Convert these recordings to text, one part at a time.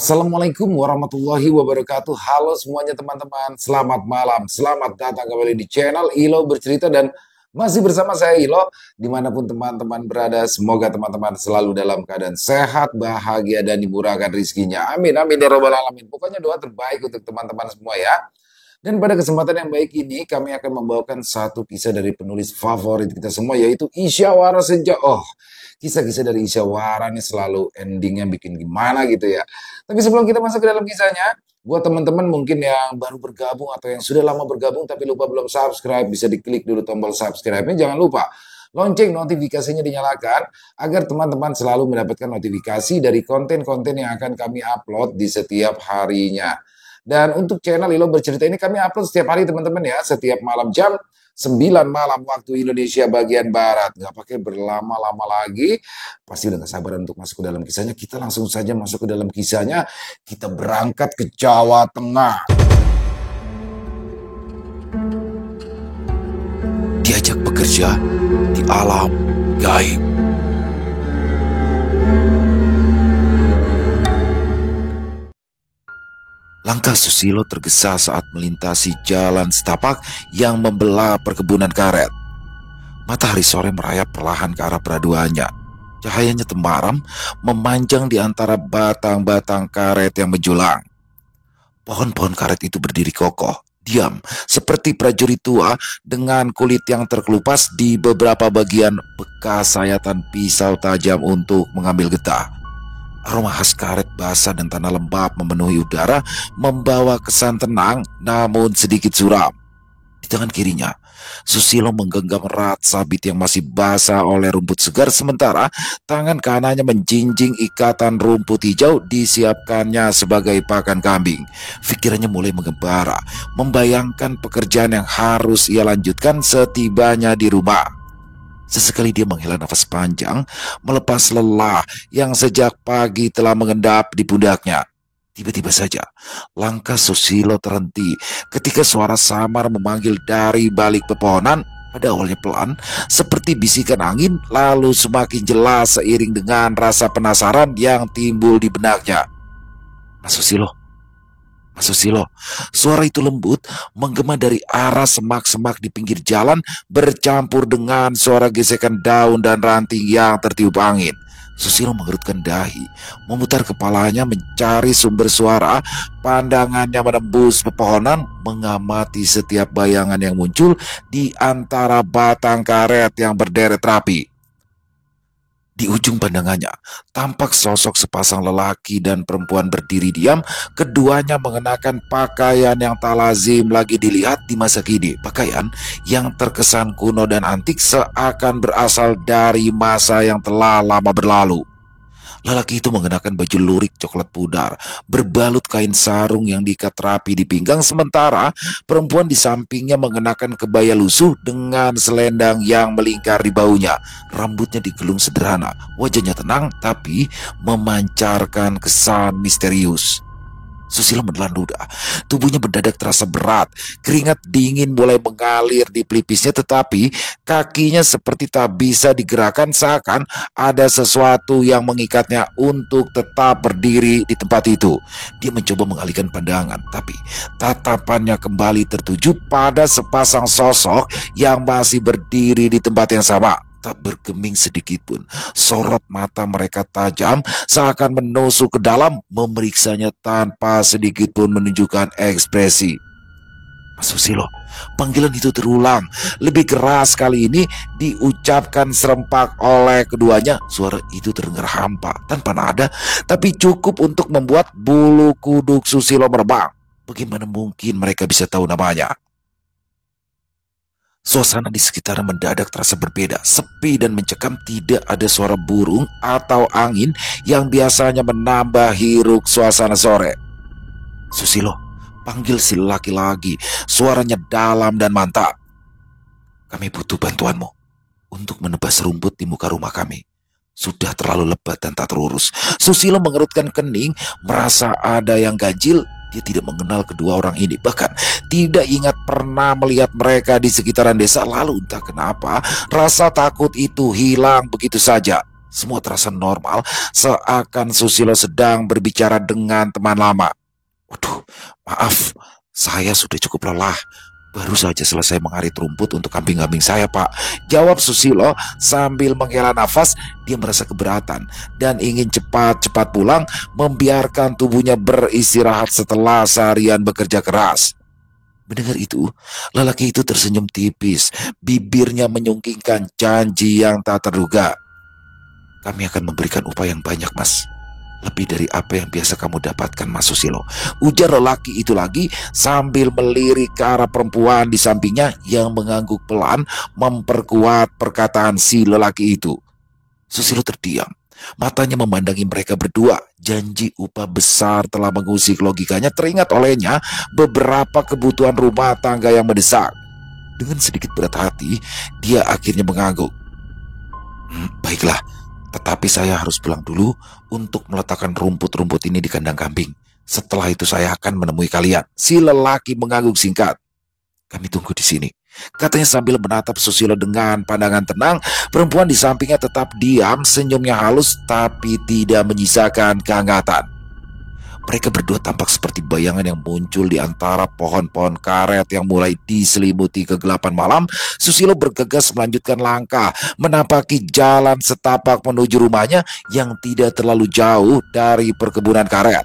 Assalamualaikum warahmatullahi wabarakatuh. Halo semuanya teman-teman, selamat malam. Selamat datang kembali di channel Ilo Bercerita dan masih bersama saya Ilo. Dimanapun teman-teman berada, semoga teman-teman selalu dalam keadaan sehat, bahagia, dan dimurahkan rizkinya. Amin, amin ya robbal alamin. Pokoknya doa terbaik untuk teman-teman semua ya. Dan pada kesempatan yang baik ini, kami akan membawakan satu kisah dari penulis favorit kita semua, yaitu Isyawara Senja. Oh, kisah-kisah dari Isyawara ini selalu endingnya bikin gimana gitu ya. Tapi sebelum kita masuk ke dalam kisahnya, buat teman-teman mungkin yang baru bergabung atau yang sudah lama bergabung tapi lupa belum subscribe, bisa diklik dulu tombol subscribe-nya. Jangan lupa lonceng notifikasinya dinyalakan agar teman-teman selalu mendapatkan notifikasi dari konten-konten yang akan kami upload di setiap harinya. Dan untuk channel Ilo Bercerita ini kami upload setiap hari teman-teman ya, setiap malam jam 9 malam waktu Indonesia bagian Barat. Nggak pakai berlama-lama lagi. Pasti udah gak sabar untuk masuk ke dalam kisahnya. Kita langsung saja masuk ke dalam kisahnya. Kita berangkat ke Jawa Tengah. Diajak bekerja di alam gaib. Langkah Susilo tergesa saat melintasi jalan setapak yang membelah perkebunan karet. Matahari sore merayap perlahan ke arah peraduannya. Cahayanya temaram memanjang di antara batang-batang karet yang menjulang. Pohon-pohon karet itu berdiri kokoh, diam, seperti prajurit tua dengan kulit yang terkelupas di beberapa bagian bekas sayatan pisau tajam untuk mengambil getah. Aroma khas karet basah dan tanah lembab memenuhi udara, membawa kesan tenang namun sedikit suram. Di tangan kirinya, Susilo menggenggam erat sabit yang masih basah oleh rumput segar, sementara tangan kanannya menjinjing ikatan rumput hijau disiapkannya sebagai pakan kambing. Pikirannya mulai mengembara, membayangkan pekerjaan yang harus ia lanjutkan setibanya di rumah. Sesekali dia menghela nafas panjang, melepas lelah yang sejak pagi telah mengendap di pundaknya. Tiba-tiba saja, langkah Susilo terhenti ketika suara samar memanggil dari balik pepohonan. Pada awalnya pelan, seperti bisikan angin, lalu semakin jelas seiring dengan rasa penasaran yang timbul di benaknya. Mas Susilo, Mas Susilo, suara itu lembut, menggema dari arah semak-semak di pinggir jalan, bercampur dengan suara gesekan daun dan ranting yang tertiup angin. Susilo mengerutkan dahi, memutar kepalanya mencari sumber suara, pandangannya menembus pepohonan, mengamati setiap bayangan yang muncul di antara batang karet yang berderet rapi. Di ujung pandangannya, tampak sosok sepasang lelaki dan perempuan berdiri diam. Keduanya mengenakan pakaian yang tak lazim lagi dilihat di masa kini. Pakaian yang terkesan kuno dan antik, seakan berasal dari masa yang telah lama berlalu. Lelaki itu mengenakan baju lurik coklat pudar, berbalut kain sarung yang diikat rapi di pinggang, sementara perempuan di sampingnya mengenakan kebaya lusuh dengan selendang yang melingkar di baunya. Rambutnya digelung sederhana, wajahnya tenang tapi memancarkan kesan misterius. Susilo menelan ludah, tubuhnya mendadak terasa berat, keringat dingin mulai mengalir di pelipisnya, tetapi kakinya seperti tak bisa digerakkan, seakan ada sesuatu yang mengikatnya untuk tetap berdiri di tempat itu. Dia mencoba mengalihkan pandangan, tapi tatapannya kembali tertuju pada sepasang sosok yang masih berdiri di tempat yang sama. Tak bergeming sedikit pun, sorot mata mereka tajam, seakan menusuk ke dalam, memeriksanya tanpa sedikit pun menunjukkan ekspresi. Mas Susilo, panggilan itu terulang, lebih keras kali ini diucapkan serempak oleh keduanya. Suara itu terdengar hampa, tanpa nada, tapi cukup untuk membuat bulu kuduk Susilo merebak. Bagaimana mungkin mereka bisa tahu namanya? Suasana di sekitar mendadak terasa berbeda, sepi dan mencekam. Tidak ada suara burung atau angin yang biasanya menambah hiruk suasana sore. Susilo, panggil si laki lagi. Suaranya dalam dan mantap. Kami butuh bantuanmu untuk menebas rumput di muka rumah kami. Sudah terlalu lebat dan tak terurus. Susilo mengerutkan kening, merasa ada yang ganjil. Dia tidak mengenal kedua orang ini, bahkan tidak ingat pernah melihat mereka di sekitaran desa. Lalu entah kenapa rasa takut itu hilang begitu saja. Semua terasa normal, seakan Susilo sedang berbicara dengan teman lama. Waduh, maaf, saya sudah cukup lelah. Baru saja selesai mengarit rumput untuk kambing-kambing saya, Pak. Jawab Susilo sambil menghela nafas. Dia merasa keberatan dan ingin cepat-cepat pulang, membiarkan tubuhnya beristirahat setelah seharian bekerja keras. Mendengar itu, lelaki itu tersenyum tipis. Bibirnya menyungkingkan janji yang tak terduga. Kami akan memberikan upah yang banyak, Mas. Lebih dari apa yang biasa kamu dapatkan, Mas Susilo. Ujar lelaki itu lagi sambil melirik ke arah perempuan di sampingnya yang mengangguk pelan, memperkuat perkataan si lelaki itu. Susilo terdiam. Matanya memandangi mereka berdua. Janji upah besar telah mengusik logikanya. Teringat olehnya beberapa kebutuhan rumah tangga yang mendesak. Dengan sedikit berat hati, dia akhirnya mengangguk. Baiklah, tetapi saya harus pulang dulu untuk meletakkan rumput-rumput ini di kandang kambing. Setelah itu saya akan menemui kalian. Si lelaki mengangguk singkat. Kami tunggu di sini, katanya sambil menatap Susilo dengan pandangan tenang. Perempuan di sampingnya tetap diam, senyumnya halus tapi tidak menyisakan kehangatan. Mereka berdua tampak seperti bayangan yang muncul di antara pohon-pohon karet yang mulai diselimuti kegelapan malam. Susilo bergegas melanjutkan langkah, menapaki jalan setapak menuju rumahnya yang tidak terlalu jauh dari perkebunan karet.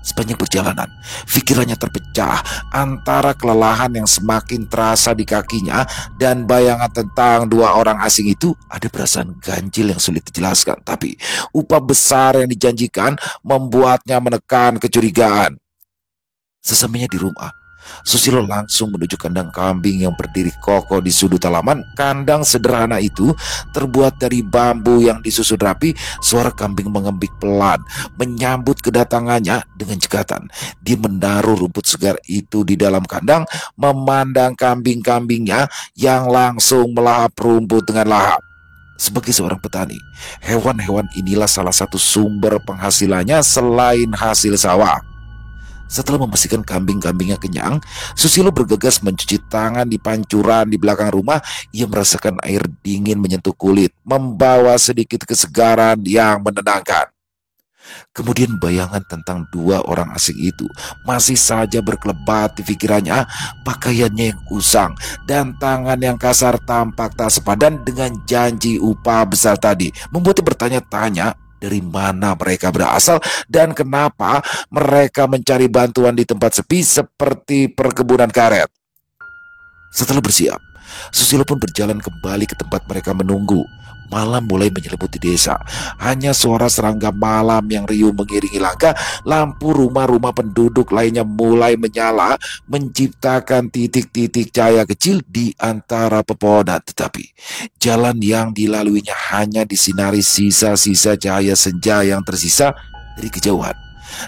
Sepanjang perjalanan, pikirannya terpecah antara kelelahan yang semakin terasa di kakinya dan bayangan tentang dua orang asing itu. Ada perasaan ganjil yang sulit dijelaskan, tapi upah besar yang dijanjikan membuatnya menekan kecurigaan. Sesampainya di rumah, Susilo langsung menuju kandang kambing yang berdiri kokoh di sudut halaman. Kandang sederhana itu terbuat dari bambu yang disusun rapi. Suara kambing mengembik pelan menyambut kedatangannya dengan cekatan. Dia menaruh rumput segar itu di dalam kandang, memandang kambing-kambingnya yang langsung melahap rumput dengan lahap. Sebagai seorang petani, hewan-hewan inilah salah satu sumber penghasilannya selain hasil sawah. Setelah memastikan kambing-kambingnya kenyang, Susilo bergegas mencuci tangan di pancuran di belakang rumah. Ia merasakan air dingin menyentuh kulit, membawa sedikit kesegaran yang menenangkan. Kemudian bayangan tentang dua orang asing itu masih saja berkelebat di pikirannya. Pakaiannya yang usang dan tangan yang kasar tampak tak sepadan dengan janji upah besar tadi, membuatnya bertanya-tanya dari mana mereka berasal dan kenapa mereka mencari bantuan di tempat sepi seperti perkebunan karet. Setelah bersiap, Susilo pun berjalan kembali ke tempat mereka menunggu. Malam mulai menyelimuti desa. Hanya suara serangga malam yang riuh mengiringi langkah. Lampu rumah-rumah penduduk lainnya mulai menyala, menciptakan titik-titik cahaya kecil di antara pepohonan. Tetapi jalan yang dilaluinya hanya disinari sisa-sisa cahaya senja yang tersisa dari kejauhan.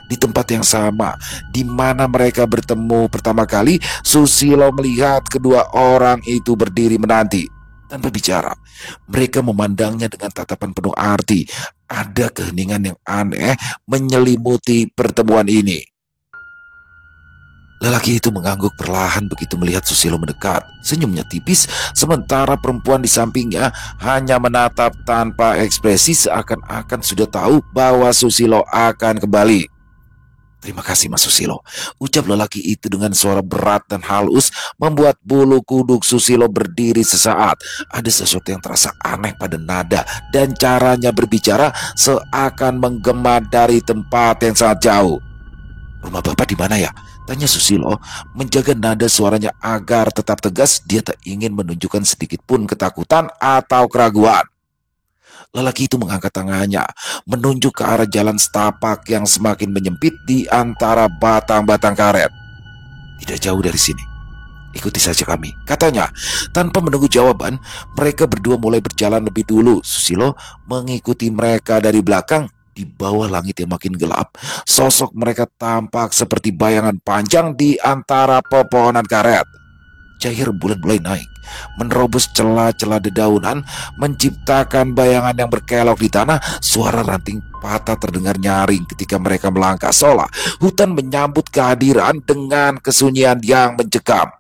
Di tempat yang sama di mana mereka bertemu pertama kali, Susilo melihat kedua orang itu berdiri menanti. Tanpa bicara, mereka memandangnya dengan tatapan penuh arti. Ada keheningan yang aneh menyelimuti pertemuan ini. Lelaki itu mengangguk perlahan begitu melihat Susilo mendekat. Senyumnya tipis, sementara perempuan di sampingnya hanya menatap tanpa ekspresi, seakan-akan sudah tahu bahwa Susilo akan kembali. Terima kasih, Mas Susilo, ucap lelaki itu dengan suara berat dan halus, membuat bulu kuduk Susilo berdiri sesaat. Ada sesuatu yang terasa aneh pada nada dan caranya berbicara, seakan menggema dari tempat yang sangat jauh. Rumah Bapak di mana ya? Tanya Susilo, menjaga nada suaranya agar tetap tegas. Dia tak ingin menunjukkan sedikit pun ketakutan atau keraguan. Lelaki itu mengangkat tangannya, menunjuk ke arah jalan setapak yang semakin menyempit di antara batang-batang karet. Tidak jauh dari sini. Ikuti saja kami, katanya. Tanpa menunggu jawaban, mereka berdua mulai berjalan lebih dulu. Susilo mengikuti mereka dari belakang. Di bawah langit yang makin gelap, sosok mereka tampak seperti bayangan panjang di antara pepohonan karet. Cahaya rembulan mulai naik, menerobos celah-celah dedaunan, menciptakan bayangan yang berkelok di tanah. Suara ranting patah terdengar nyaring ketika mereka melangkah, seolah hutan menyambut kehadiran dengan kesunyian yang mencekam.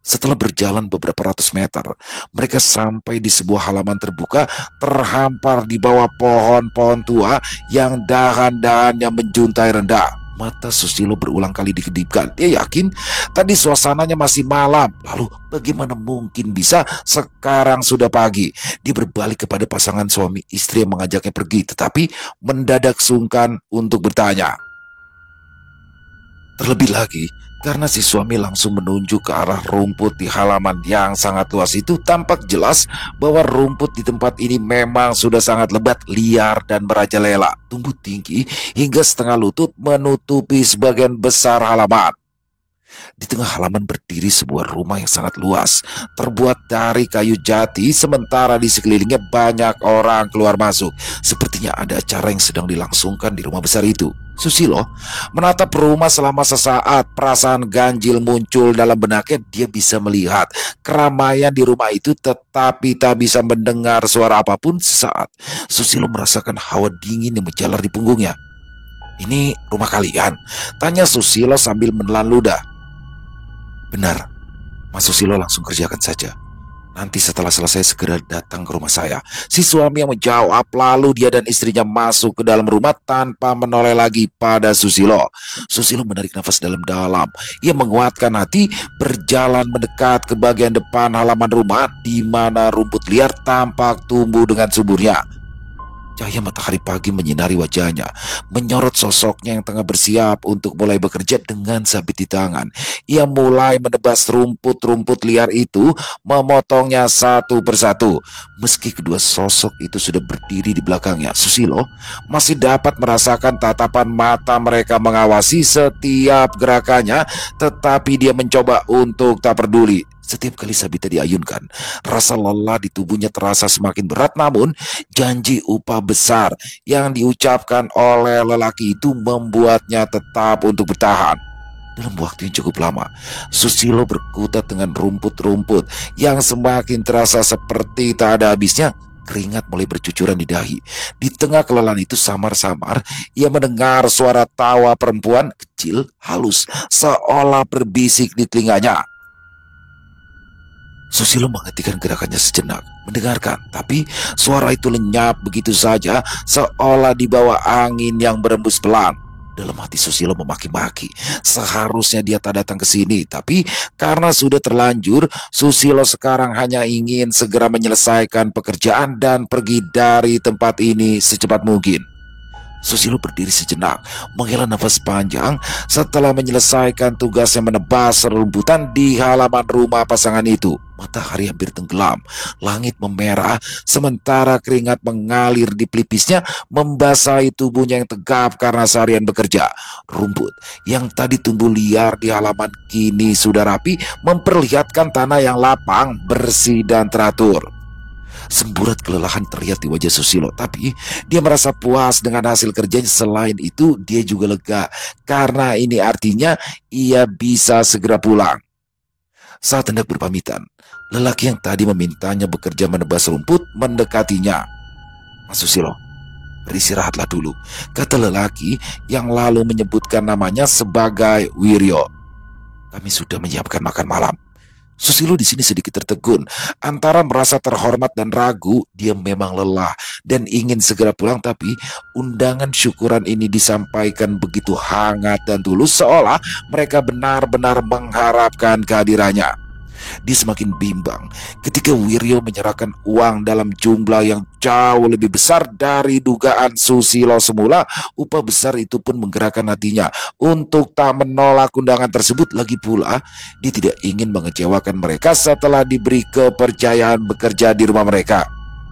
Setelah berjalan beberapa ratus meter, mereka sampai di sebuah halaman terbuka terhampar di bawah pohon-pohon tua yang dahan-dahannya menjuntai rendah. Mata Susilo berulang kali dikedipkan. Dia yakin tadi suasananya masih malam. Lalu bagaimana mungkin bisa sekarang sudah pagi? Dia berbalik kepada pasangan suami istri yang mengajaknya pergi, tetapi mendadak sungkan untuk bertanya. Terlebih lagi, karena si suami langsung menunjuk ke arah rumput di halaman yang sangat luas itu, tampak jelas bahwa rumput di tempat ini memang sudah sangat lebat, liar, dan merajalela. Tumbuh tinggi hingga setengah lutut menutupi sebagian besar halaman. Di tengah halaman berdiri sebuah rumah yang sangat luas, terbuat dari kayu jati, sementara di sekelilingnya banyak orang keluar masuk. Sepertinya ada acara yang sedang dilangsungkan di rumah besar itu. Susilo menatap rumah selama sesaat. Perasaan ganjil muncul dalam benaknya. Dia bisa melihat keramaian di rumah itu, tetapi tak bisa mendengar suara apapun. Sesaat Susilo merasakan hawa dingin yang menjalar di punggungnya. "Ini rumah kalian?" tanya Susilo sambil menelan ludah. "Benar." Mas Susilo langsung kerjakan saja. "Nanti setelah selesai segera datang ke rumah saya." Si suami yang menjawab, lalu dia dan istrinya masuk ke dalam rumah tanpa menoleh lagi pada Susilo. Susilo menarik nafas dalam-dalam. Ia menguatkan hati, berjalan mendekat ke bagian depan halaman rumah di mana rumput liar tampak tumbuh dengan suburnya. Cahaya matahari pagi menyinari wajahnya, menyorot sosoknya yang tengah bersiap untuk mulai bekerja dengan sabit di tangan. Ia mulai menebas rumput-rumput liar itu, memotongnya satu persatu. Meski kedua sosok itu sudah berdiri di belakangnya, Susilo masih dapat merasakan tatapan mata mereka mengawasi setiap gerakannya, tetapi dia mencoba untuk tak peduli. Setiap kali sabitnya diayunkan, rasa lelah di tubuhnya terasa semakin berat, namun janji upah besar yang diucapkan oleh lelaki itu membuatnya tetap untuk bertahan. Dalam waktu yang cukup lama, Susilo berkutat dengan rumput-rumput yang semakin terasa seperti tak ada habisnya. Keringat mulai bercucuran di dahi. Di tengah kelelahan itu, samar-samar ia mendengar suara tawa perempuan kecil, halus, seolah berbisik di telinganya. Susilo menghentikan gerakannya sejenak, mendengarkan, tapi suara itu lenyap begitu saja, seolah dibawa angin yang berembus pelan. Dalam hati Susilo memaki-maki. Seharusnya dia tak datang ke sini, tapi karena sudah terlanjur, Susilo sekarang hanya ingin segera menyelesaikan pekerjaan dan pergi dari tempat ini secepat mungkin. Susilo berdiri sejenak, menghela nafas panjang setelah menyelesaikan tugasnya menebas serumputan di halaman rumah pasangan itu. Matahari hampir tenggelam, langit memerah, sementara keringat mengalir di pelipisnya, membasahi tubuhnya yang tegap karena seharian bekerja. Rumput yang tadi tumbuh liar di halaman kini sudah rapi, memperlihatkan tanah yang lapang, bersih, dan teratur. Semburat kelelahan terlihat di wajah Susilo, tapi dia merasa puas dengan hasil kerjanya. Selain itu, dia juga lega karena ini artinya ia bisa segera pulang. Saat hendak berpamitan, lelaki yang tadi memintanya bekerja menebas rumput mendekatinya. "Mas Susilo, beristirahatlah dulu," kata lelaki yang lalu menyebutkan namanya sebagai Wiryo. "Kami sudah menyiapkan makan malam." Susilo di sini sedikit tertegun, antara merasa terhormat dan ragu. Dia memang lelah dan ingin segera pulang, tapi undangan syukuran ini disampaikan begitu hangat dan tulus, seolah mereka benar-benar mengharapkan kehadirannya. Dia semakin bimbang ketika Wiryo menyerahkan uang dalam jumlah yang jauh lebih besar dari dugaan Susilo semula. Upah besar itu pun menggerakkan hatinya untuk tak menolak undangan tersebut. Lagi pula, dia tidak ingin mengecewakan mereka setelah diberi kepercayaan bekerja di rumah mereka.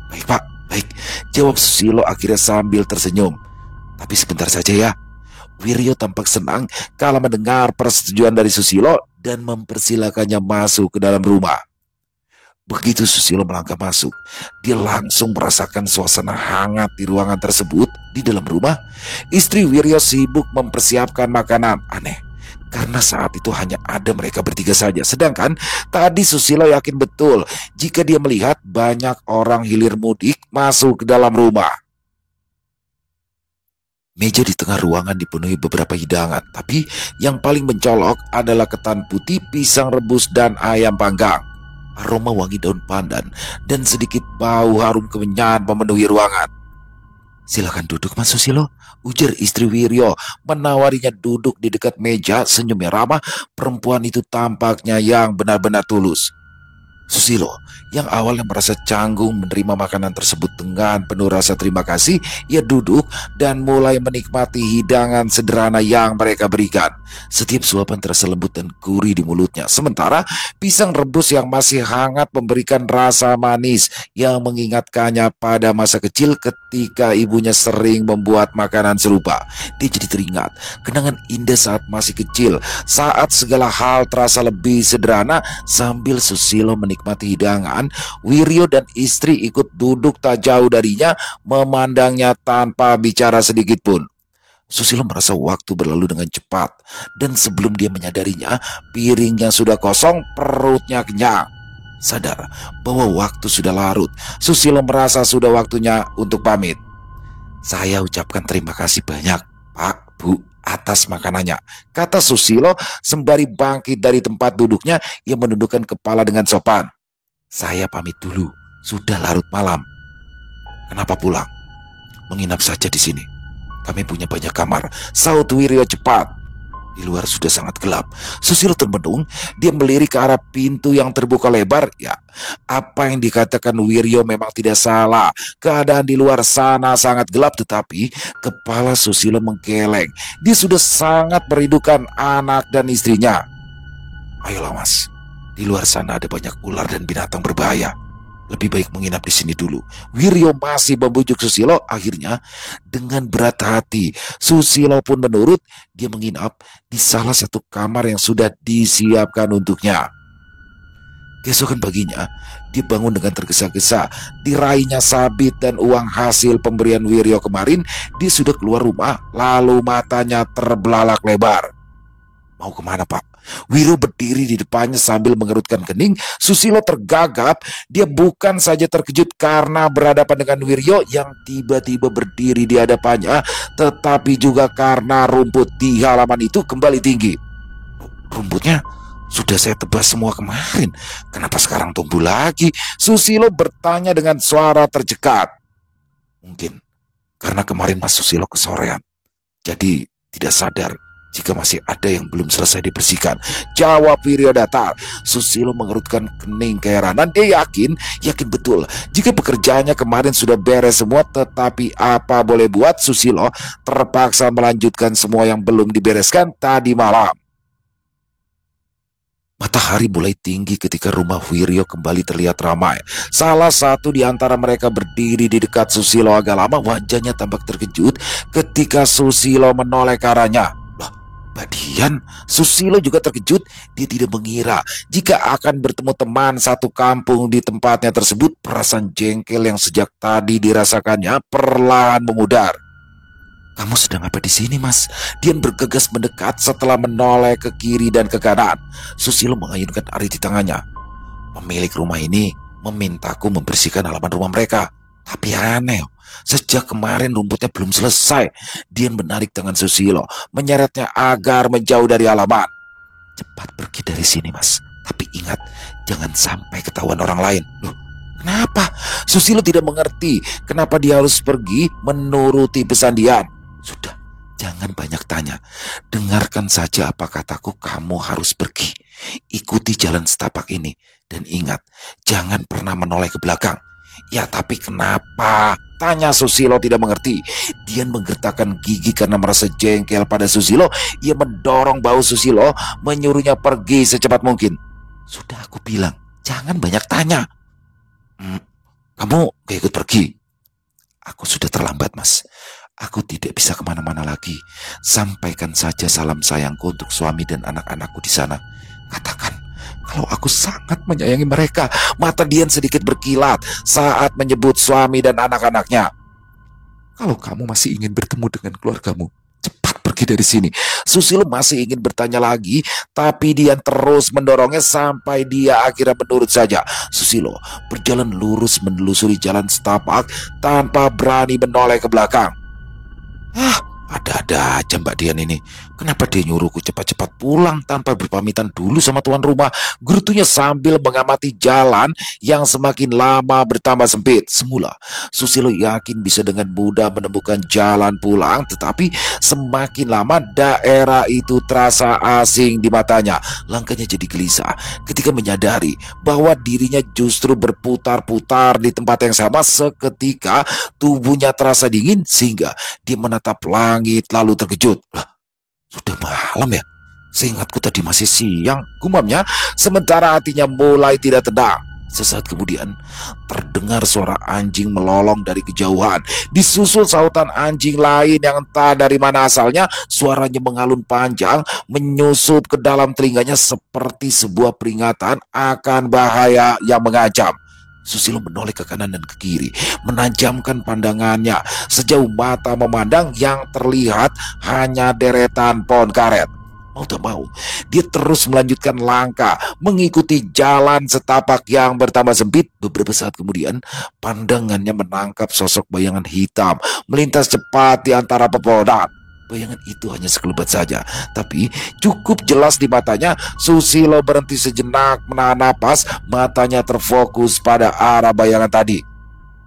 "Baik Pak, baik," jawab Susilo akhirnya sambil tersenyum. "Tapi sebentar saja ya." Wiryo tampak senang kala mendengar persetujuan dari Susilo dan mempersilakannya masuk ke dalam rumah. Begitu Susilo melangkah masuk, dia langsung merasakan suasana hangat di ruangan tersebut. Di dalam rumah, istri Wiryo sibuk mempersiapkan makanan. Aneh, karena saat itu hanya ada mereka bertiga saja. Sedangkan tadi Susilo yakin betul jika dia melihat banyak orang hilir mudik masuk ke dalam rumah. Meja di tengah ruangan dipenuhi beberapa hidangan, tapi yang paling mencolok adalah ketan putih, pisang rebus, dan ayam panggang. Aroma wangi daun pandan dan sedikit bau harum kemenyan memenuhi ruangan. "Silakan duduk, Mas Susilo," ujar istri Wiryo, menawarinya duduk di dekat meja. Senyumnya ramah, perempuan itu tampaknya yang benar-benar tulus. Susilo, yang awalnya merasa canggung menerima makanan tersebut dengan penuh rasa terima kasih, ia duduk dan mulai menikmati hidangan sederhana yang mereka berikan. Setiap suapan terasa lembut dan gurih di mulutnya. Sementara pisang rebus yang masih hangat memberikan rasa manis yang mengingatkannya pada masa kecil ketika ibunya sering membuat makanan serupa. Dia jadi teringat kenangan indah saat masih kecil, saat segala hal terasa lebih sederhana. Sambil Susilo menikmati hidangan, Wiryo dan istri ikut duduk tak jauh darinya, memandangnya tanpa bicara sedikit pun. Susilo merasa waktu berlalu dengan cepat, dan sebelum dia menyadarinya, piringnya sudah kosong, perutnya kenyang. Sadar bahwa waktu sudah larut, Susilo merasa sudah waktunya untuk pamit. "Saya ucapkan terima kasih banyak, Pak, Bu, atas makanannya," kata Susilo sembari bangkit dari tempat duduknya. Ia menundukkan kepala dengan sopan. "Saya pamit dulu, sudah larut malam." "Kenapa pulang? Menginap saja di sini. Kami punya banyak kamar," saut Wiryo cepat. Di luar sudah sangat gelap. Susilo termenung. Dia melirik ke arah pintu yang terbuka lebar. Ya, apa yang dikatakan Wiryo memang tidak salah. Keadaan di luar sana sangat gelap, tetapi kepala Susilo menggeleng. Dia sudah sangat merindukan anak dan istrinya. "Ayolah, Mas. Di luar sana ada banyak ular dan binatang berbahaya. Lebih baik menginap di sini dulu." Wiryo masih membujuk Susilo. Akhirnya, dengan berat hati, Susilo pun menurut. Dia menginap di salah satu kamar yang sudah disiapkan untuknya. Keesokan paginya, dia bangun dengan tergesa-gesa. Diraihnya sabit dan uang hasil pemberian Wiryo kemarin. Dia sudah keluar rumah, lalu matanya terbelalak lebar. "Mau kemana, Pak?" Wiryo berdiri di depannya sambil mengerutkan kening. Susilo tergagap. Dia bukan saja terkejut karena berhadapan dengan Wiryo yang tiba-tiba berdiri di hadapannya, tetapi juga karena rumput di halaman itu kembali tinggi. "Rumputnya sudah saya tebas semua kemarin. Kenapa sekarang tumbuh lagi?" Susilo bertanya dengan suara tercekat. "Mungkin karena kemarin Mas Susilo kesorean, jadi tidak sadar jika masih ada yang belum selesai dibersihkan," jawab Wiryo datar. Susilo mengerutkan kening keheranan. Dia yakin betul jika pekerjaannya kemarin sudah beres semua. Tetapi apa boleh buat, Susilo terpaksa melanjutkan semua yang belum dibereskan tadi malam. Matahari mulai tinggi ketika rumah Wiryo kembali terlihat ramai. Salah satu di antara mereka berdiri di dekat Susilo agak lama. Wajahnya tampak terkejut ketika Susilo menoleh ke arahnya. "Mbak Dian?" Susilo juga terkejut. Dia tidak mengira jika akan bertemu teman satu kampung di tempatnya tersebut. Perasaan jengkel yang sejak tadi dirasakannya perlahan memudar. "Kamu sedang apa di sini, Mas?" Dian bergegas mendekat setelah menoleh ke kiri dan ke kanan. Susilo mengayunkan arit di tangannya. "Pemilik rumah ini memintaku membersihkan halaman rumah mereka. Tapi aneh, sejak kemarin rumputnya belum selesai." Dian menarik tangan Susilo, menyeretnya agar menjauh dari halaman. "Cepat pergi dari sini, Mas. Tapi ingat, jangan sampai ketahuan orang lain." "Loh, kenapa?" Susilo tidak mengerti kenapa dia harus pergi menuruti pesan Dian. "Sudah, jangan banyak tanya. Dengarkan saja apa kataku, kamu harus pergi. Ikuti jalan setapak ini. Dan ingat, jangan pernah menoleh ke belakang." "Ya, tapi kenapa?" tanya Susilo tidak mengerti. Dian menggertakkan gigi karena merasa jengkel pada Susilo. Ia mendorong bahu Susilo, menyuruhnya pergi secepat mungkin. "Sudah aku bilang, jangan banyak tanya." Kamu gak ikut pergi?" "Aku sudah terlambat, Mas. Aku tidak bisa kemana-mana lagi. Sampaikan saja salam sayangku untuk suami dan anak-anakku di sana. Katakan kalau aku sangat menyayangi mereka." Mata Dian sedikit berkilat saat menyebut suami dan anak-anaknya. "Kalau kamu masih ingin bertemu dengan keluargamu, cepat pergi dari sini." Susilo masih ingin bertanya lagi, tapi Dian terus mendorongnya sampai dia akhirnya menurut saja. Susilo berjalan lurus menelusuri jalan setapak tanpa berani menoleh ke belakang. Ada-ada aja Mbak Dian ini. Kenapa dia nyuruhku cepat-cepat pulang tanpa berpamitan dulu sama tuan rumah? Gerutunya sambil mengamati jalan yang semakin lama bertambah sempit. Semula, Susilo yakin bisa dengan mudah menemukan jalan pulang, tetapi semakin lama daerah itu terasa asing di matanya. Langkahnya jadi gelisah ketika menyadari bahwa dirinya justru berputar-putar di tempat yang sama. Seketika tubuhnya terasa dingin sehingga dia menatap langit lalu terkejut. Lah, sudah malam ya? Seingatku tadi masih siang, gumamnya, sementara hatinya mulai tidak tenang. Sesaat kemudian, terdengar suara anjing melolong dari kejauhan. Disusul sautan anjing lain yang entah dari mana asalnya. Suaranya mengalun panjang, menyusup ke dalam telinganya seperti sebuah peringatan akan bahaya yang mengancam. Susilo menoleh ke kanan dan ke kiri, menajamkan pandangannya. Sejauh mata memandang, yang terlihat hanya deretan pohon karet. Mau tak mau, dia terus melanjutkan langkah, mengikuti jalan setapak yang bertambah sempit. Beberapa saat kemudian, pandangannya menangkap sosok bayangan hitam melintas cepat di antara pepohonan. Bayangan itu hanya sekelebat saja, tapi cukup jelas di matanya. Susilo berhenti sejenak, menahan napas, matanya terfokus pada arah bayangan tadi.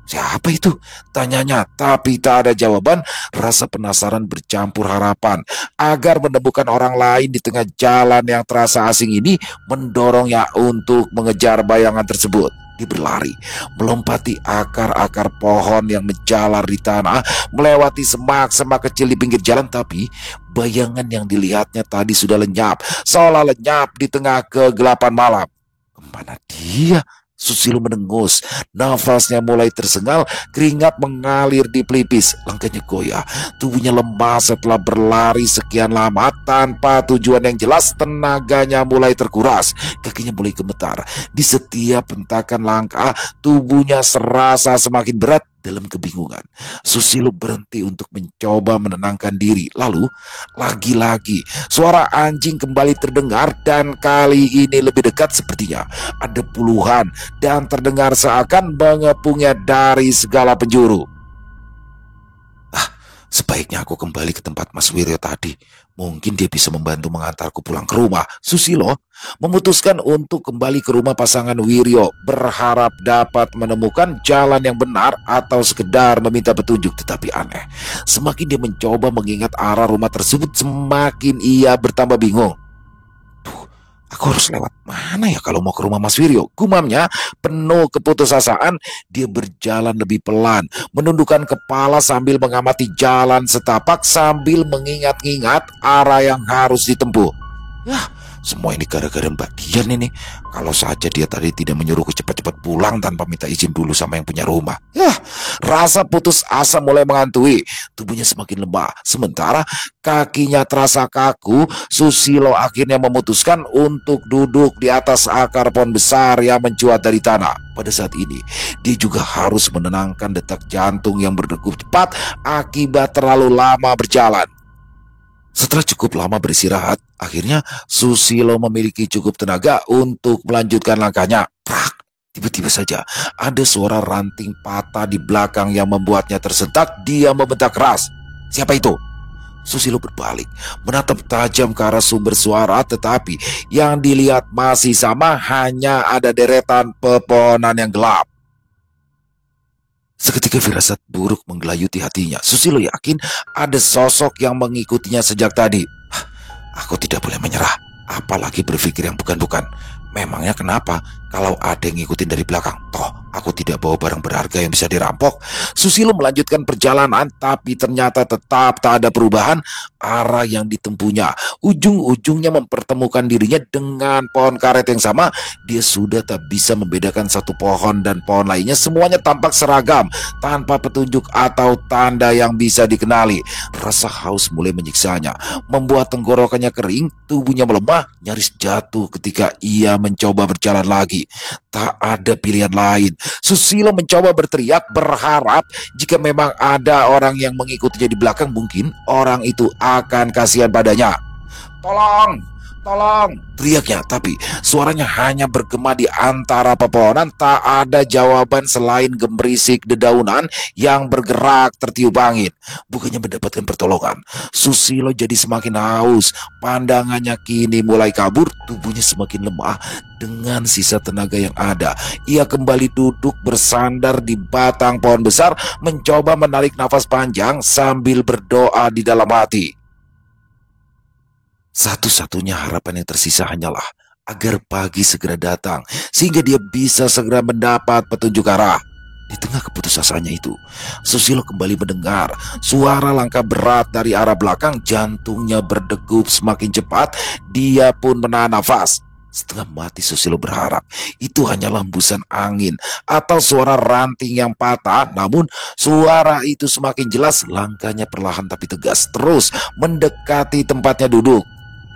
Siapa itu? Tanyanya, tapi tak ada jawaban. Rasa penasaran bercampur harapan agar menemukan orang lain di tengah jalan yang terasa asing ini mendorongnya untuk mengejar bayangan tersebut. Dia berlari, melompati akar-akar pohon yang menjalar di tanah, melewati semak-semak kecil di pinggir jalan, tapi bayangan yang dilihatnya tadi sudah lenyap, seolah lenyap di tengah kegelapan malam. Kemana dia? Susilo mendengus, nafasnya mulai tersengal, keringat mengalir di pelipis, langkahnya goyah, tubuhnya lemah setelah berlari sekian lama tanpa tujuan yang jelas. Tenaganya mulai terkuras, kakinya mulai gemetar. Di setiap hentakan langkah, tubuhnya serasa semakin berat. Dalam kebingungan, Susilo berhenti untuk mencoba menenangkan diri. Lalu, lagi-lagi, suara anjing kembali terdengar dan kali ini lebih dekat. Sepertinya ada puluhan dan terdengar seakan mengepungnya dari segala penjuru. Sebaiknya aku kembali ke tempat Mas Wiryo tadi. Mungkin dia bisa membantu mengantarku pulang ke rumah. Susilo memutuskan untuk kembali ke rumah pasangan Wiryo, berharap dapat menemukan jalan yang benar atau sekedar meminta petunjuk. Tetapi aneh, semakin dia mencoba mengingat arah rumah tersebut, semakin ia bertambah bingung. Aku harus lewat mana ya kalau mau ke rumah Mas Wiryo? Gumamnya penuh keputusasaan. Dia berjalan lebih pelan, menundukkan kepala sambil mengamati jalan setapak, sambil mengingat-ingat arah yang harus ditempuh. Semua ini gara-gara Mbak Dian ini. Kalau saja dia tadi tidak menyuruhku cepat-cepat pulang tanpa minta izin dulu sama yang punya rumah. Rasa putus asa mulai menghantui. Tubuhnya semakin lemah, sementara kakinya terasa kaku. Susilo akhirnya memutuskan untuk duduk di atas akar pohon besar yang mencuat dari tanah. Pada saat ini, dia juga harus menenangkan detak jantung yang berdegup cepat akibat terlalu lama berjalan. Setelah cukup lama beristirahat, akhirnya Susilo memiliki cukup tenaga untuk melanjutkan langkahnya. Prak! Tiba-tiba saja ada suara ranting patah di belakang yang membuatnya tersentak. Dia membentak keras. Siapa itu? Susilo berbalik, menatap tajam ke arah sumber suara, tetapi yang dilihat masih sama, hanya ada deretan pepohonan yang gelap. Seketika firasat buruk menggelayuti hatinya. Susilo yakin ada sosok yang mengikutinya sejak tadi. Aku tidak boleh menyerah, apalagi berpikir yang bukan-bukan. Memangnya kenapa kalau ada yang ngikutin dari belakang? Toh aku tidak bawa barang berharga yang bisa dirampok. Susilo melanjutkan perjalanan, tapi ternyata tetap tak ada perubahan. Arah yang ditempuhnya ujung-ujungnya mempertemukan dirinya dengan pohon karet yang sama. Dia sudah tak bisa membedakan satu pohon dan pohon lainnya. Semuanya tampak seragam, tanpa petunjuk atau tanda yang bisa dikenali. Rasa haus mulai menyiksanya, membuat tenggorokannya kering, tubuhnya melemah, nyaris jatuh ketika ia mencoba berjalan lagi. Tak ada pilihan lain. Susilo mencoba berteriak, berharap jika memang ada orang yang mengikutinya di belakang, mungkin orang itu akan kasihan padanya. Tolong! Tolong! Teriaknya, tapi suaranya hanya bergema di antara pepohonan. Tak ada jawaban selain gemerisik dedaunan yang bergerak tertiup angin. Bukannya mendapatkan pertolongan, Susilo jadi semakin haus. Pandangannya kini mulai kabur, tubuhnya semakin lemah. Dengan sisa tenaga yang ada, ia kembali duduk bersandar di batang pohon besar, mencoba menarik nafas panjang sambil berdoa di dalam hati. Satu-satunya harapan yang tersisa hanyalah agar pagi segera datang, sehingga dia bisa segera mendapat petunjuk arah. Di tengah keputusasanya itu, Susilo kembali mendengar suara langkah berat dari arah belakang. Jantungnya berdegup semakin cepat. Dia pun menahan nafas. Setengah mati Susilo berharap itu hanyalah hembusan angin atau suara ranting yang patah. Namun suara itu semakin jelas. Langkahnya perlahan tapi tegas terus mendekati tempatnya duduk.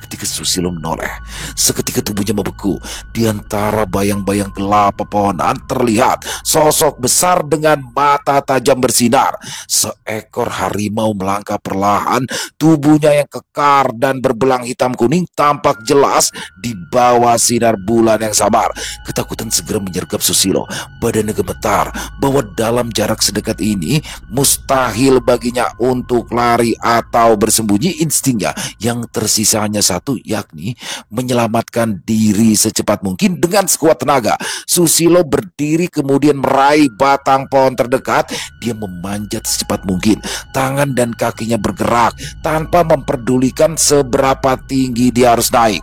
Ketika Susilo menoleh, seketika tubuhnya membeku. Di antara bayang-bayang gelap pepohonan terlihat sosok besar dengan mata tajam bersinar. Seekor harimau melangkah perlahan. Tubuhnya yang kekar dan berbelang hitam kuning tampak jelas di bawah sinar bulan yang samar. Ketakutan segera menyergap Susilo. Badannya gemetar bahwa dalam jarak sedekat ini mustahil baginya untuk lari atau bersembunyi. Instingnya yang tersisa hanya satu, yakni menyelamatkan diri secepat mungkin. Dengan sekuat tenaga, Susilo berdiri kemudian meraih batang pohon terdekat. Dia memanjat secepat mungkin. Tangan dan kakinya bergerak tanpa memperdulikan seberapa tinggi dia harus naik.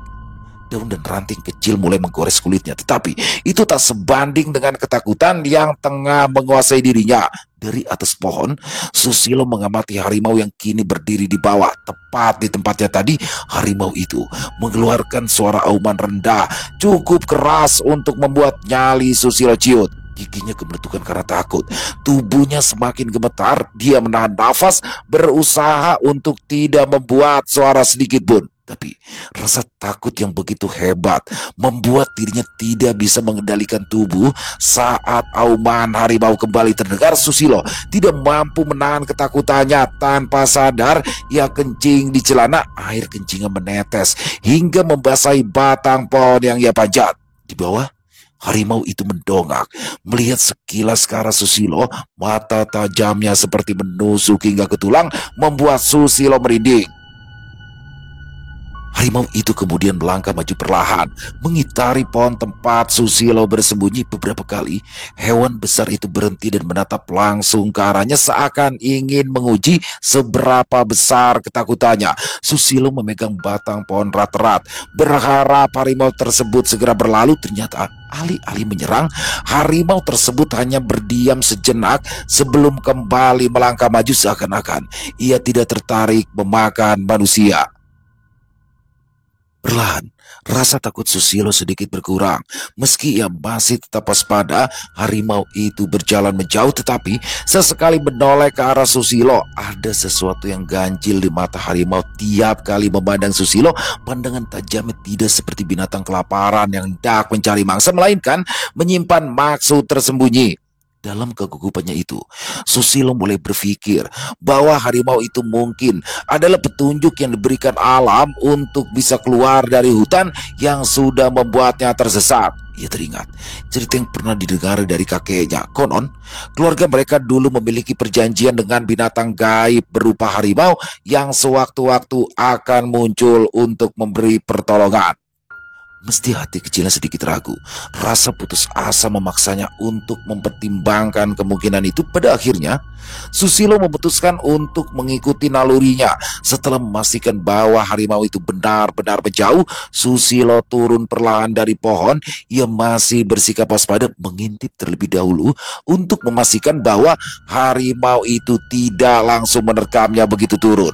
Daun dan ranting kecil mulai menggores kulitnya, tetapi itu tak sebanding dengan ketakutan yang tengah menguasai dirinya. Dari atas pohon, Susilo mengamati harimau yang kini berdiri di bawah. Tepat di tempatnya tadi, harimau itu mengeluarkan suara auman rendah cukup keras untuk membuat nyali Susilo ciut. Giginya gemeletukan karena takut. Tubuhnya semakin gemetar. Dia menahan nafas, berusaha untuk tidak membuat suara sedikit pun. Tapi rasa takut yang begitu hebat membuat dirinya tidak bisa mengendalikan tubuh. Saat auman harimau kembali terdengar, Susilo tidak mampu menahan ketakutannya. Tanpa sadar, ia kencing di celana. Air kencingnya menetes hingga membasahi batang pohon yang ia panjat. Di bawah, harimau itu mendongak, melihat sekilas ke arah Susilo. Mata tajamnya seperti menusuk hingga ke tulang, membuat Susilo merinding. Harimau itu kemudian melangkah maju perlahan, mengitari pohon tempat Susilo bersembunyi. Beberapa kali, hewan besar itu berhenti dan menatap langsung ke arahnya, seakan ingin menguji seberapa besar ketakutannya. Susilo memegang batang pohon erat-erat, berharap harimau tersebut segera berlalu. Ternyata alih-alih menyerang, harimau tersebut hanya berdiam sejenak sebelum kembali melangkah maju, seakan-akan ia tidak tertarik memakan manusia. Perlahan, rasa takut Susilo sedikit berkurang. Meski ia masih tetap waspada, harimau itu berjalan menjauh, tetapi sesekali menoleh ke arah Susilo. Ada sesuatu yang ganjil di mata harimau tiap kali memandang Susilo. Pandangan tajamnya tidak seperti binatang kelaparan yang hendak mencari mangsa, melainkan menyimpan maksud tersembunyi. Dalam kegugupannya itu, Susilo mulai berpikir bahwa harimau itu mungkin adalah petunjuk yang diberikan alam untuk bisa keluar dari hutan yang sudah membuatnya tersesat. Ia teringat cerita yang pernah didengar dari kakeknya. Konon, keluarga mereka dulu memiliki perjanjian dengan binatang gaib berupa harimau yang sewaktu-waktu akan muncul untuk memberi pertolongan. Meski hati kecilnya sedikit ragu, rasa putus asa memaksanya untuk mempertimbangkan kemungkinan itu. Pada akhirnya, Susilo memutuskan untuk mengikuti nalurinya. Setelah memastikan bahwa harimau itu benar-benar menjauh, Susilo turun perlahan dari pohon. Ia masih bersikap waspada, mengintip terlebih dahulu untuk memastikan bahwa harimau itu tidak langsung menerkamnya begitu turun.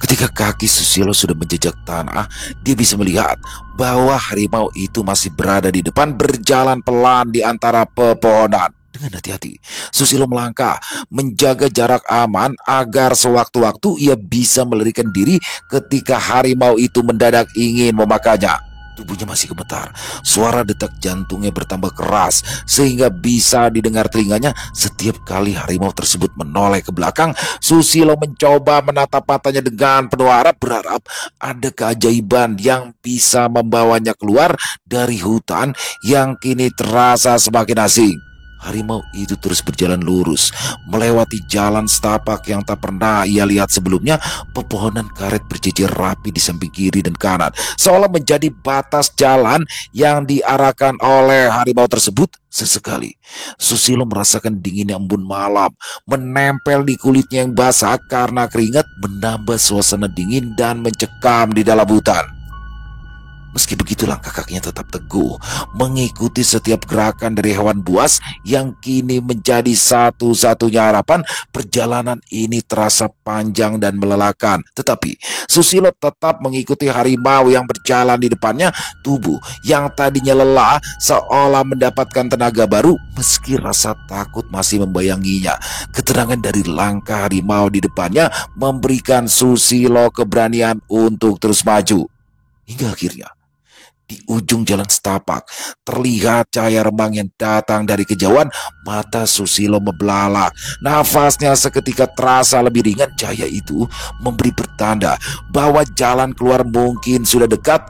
Ketika kaki Susilo sudah menjejak tanah, dia bisa melihat bahwa harimau itu masih berada di depan, berjalan pelan di antara pepohonan. Dengan hati-hati, Susilo melangkah, menjaga jarak aman agar sewaktu-waktu ia bisa melarikan diri ketika harimau itu mendadak ingin memakannya. Tubuhnya masih gemetar. Suara detak jantungnya bertambah keras sehingga bisa didengar telinganya setiap kali harimau tersebut menoleh ke belakang. Susilo mencoba menatap matanya dengan penuh harap, berharap ada keajaiban yang bisa membawanya keluar dari hutan yang kini terasa semakin asing. Harimau itu terus berjalan lurus, melewati jalan setapak yang tak pernah ia lihat sebelumnya. Pepohonan karet berjejer rapi di samping kiri dan kanan, seolah menjadi batas jalan yang diarahkan oleh harimau tersebut. Sesekali, Susilo merasakan dinginnya embun malam menempel di kulitnya yang basah karena keringat, menambah suasana dingin dan mencekam di dalam hutan. Meski begitu, langkah kakinya tetap teguh, mengikuti setiap gerakan dari hewan buas yang kini menjadi satu-satunya harapan. Perjalanan ini terasa panjang dan melelahkan, tetapi Susilo tetap mengikuti harimau yang berjalan di depannya. Tubuh yang tadinya lelah seolah mendapatkan tenaga baru, meski rasa takut masih membayanginya. Keterangan dari langkah harimau di depannya memberikan Susilo keberanian untuk terus maju. Hingga akhirnya, di ujung jalan setapak, terlihat cahaya remang yang datang dari kejauhan. Mata Susilo membelalak, nafasnya seketika terasa lebih ringan. Cahaya itu memberi pertanda bahwa jalan keluar mungkin sudah dekat.